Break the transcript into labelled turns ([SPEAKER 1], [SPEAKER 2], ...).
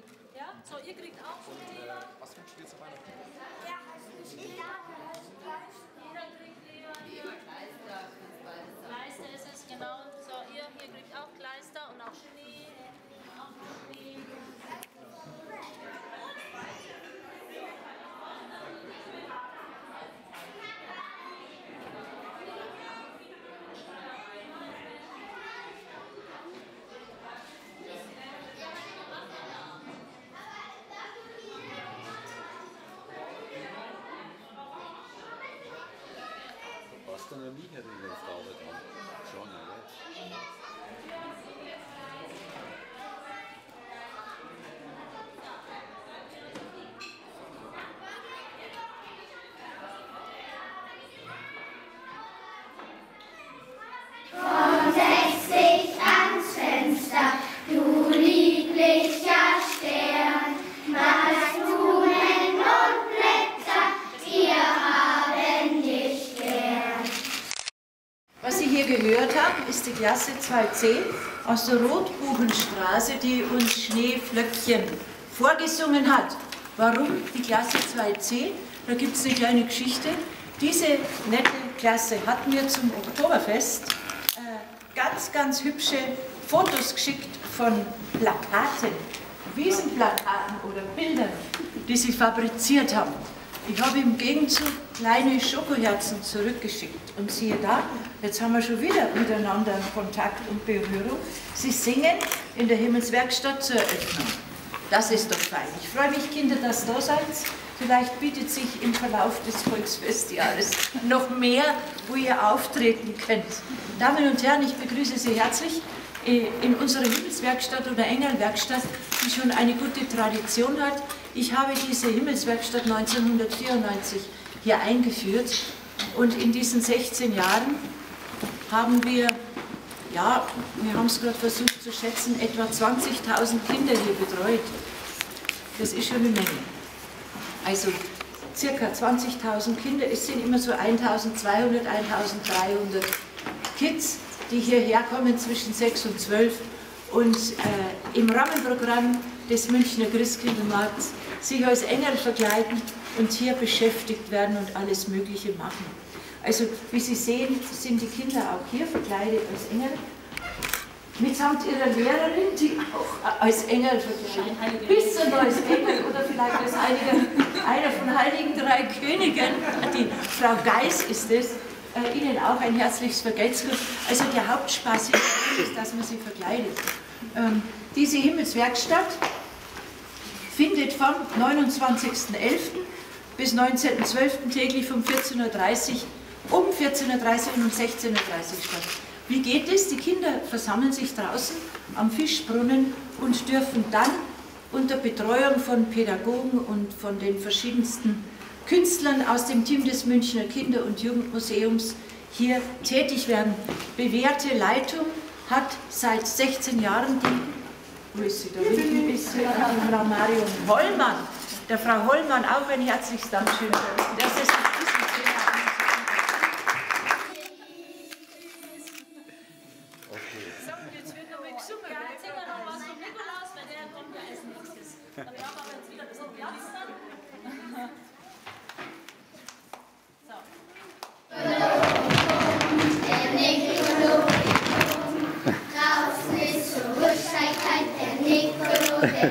[SPEAKER 1] drüben. Ja? So, ihr kriegt auch Schneeball.
[SPEAKER 2] Was wünschen wir zu Weihnachten?
[SPEAKER 1] Ja, jeder kriegt Leder. Kleister ist es, genau. So, ihr kriegt auch Kleister und auch Schnee.
[SPEAKER 3] Warst du noch nie hier in der Frau dran? Schon, oder?
[SPEAKER 4] Komm, setz dich ans Fenster, du lieblicher Stern, was Blumen und Blätter, wir haben dich gern.
[SPEAKER 5] Was Sie hier gehört haben, ist die Klasse 2c aus der Rotbuchenstraße, die uns Schneeflöckchen vorgesungen hat. Warum die Klasse 2c? Da gibt es eine kleine Geschichte. Diese nette Klasse hat mir zum Oktoberfest ganz hübsche Fotos geschickt von Plakaten, Wiesenplakaten oder Bildern, die sie fabriziert haben. Ich habe im Gegenzug kleine Schokoherzen zurückgeschickt. Und siehe da, jetzt haben wir schon wieder miteinander Kontakt und Berührung. Sie singen in der Himmelswerkstatt zur Eröffnung. Das ist doch fein. Ich freue mich, Kinder, dass ihr da seid. Vielleicht bietet sich im Verlauf des Volksfestjahres noch mehr, wo ihr auftreten könnt. Damen und Herren, ich begrüße Sie herzlich in unserer Himmelswerkstatt oder Engelwerkstatt, die schon eine gute Tradition hat. Ich habe diese Himmelswerkstatt 1994 hier eingeführt und in diesen 16 Jahren haben wir, ja, wir haben es gerade versucht zu schätzen, etwa 20.000 Kinder hier betreut. Das ist schon eine Menge. Also circa 20.000 Kinder, es sind immer so 1.200, 1.300 Kids, die hierher kommen zwischen 6 und 12 und im Rahmenprogramm des Münchner Christkindlmarkts sich als Engel verkleiden und hier beschäftigt werden und alles Mögliche machen. Also wie Sie sehen, sind die Kinder auch hier verkleidet als Engel, mitsamt ihrer Lehrerin, die auch als Engel verkleidet, bisschen als Engel oder vielleicht als einer von Heiligen Drei Königen, die Frau Geis ist es, Ihnen auch ein herzliches Vergelt's Gott. Also der Hauptspaß ist, dass man sie verkleidet. Diese Himmelswerkstatt findet vom 29.11. bis 19.12. täglich um 14.30 Uhr, um 14.30 Uhr und um 16.30 Uhr statt. Wie geht es? Die Kinder versammeln sich draußen am Fischbrunnen und dürfen dann unter Betreuung von Pädagogen und von den verschiedensten Künstlern aus dem Team des Münchner Kinder- und Jugendmuseums hier tätig werden. Bewährte Leitung hat seit 16 Jahren die, wo ist sie, da hinten ist sie, Frau Marion Hollmann. Der Frau Hollmann auch ein herzliches Dankeschön. Das ist
[SPEAKER 1] Dann brauchen wir jetzt wieder ein bisschen Platz dann.
[SPEAKER 4] Draußen ist so ruhig, steigt der Nicolo, der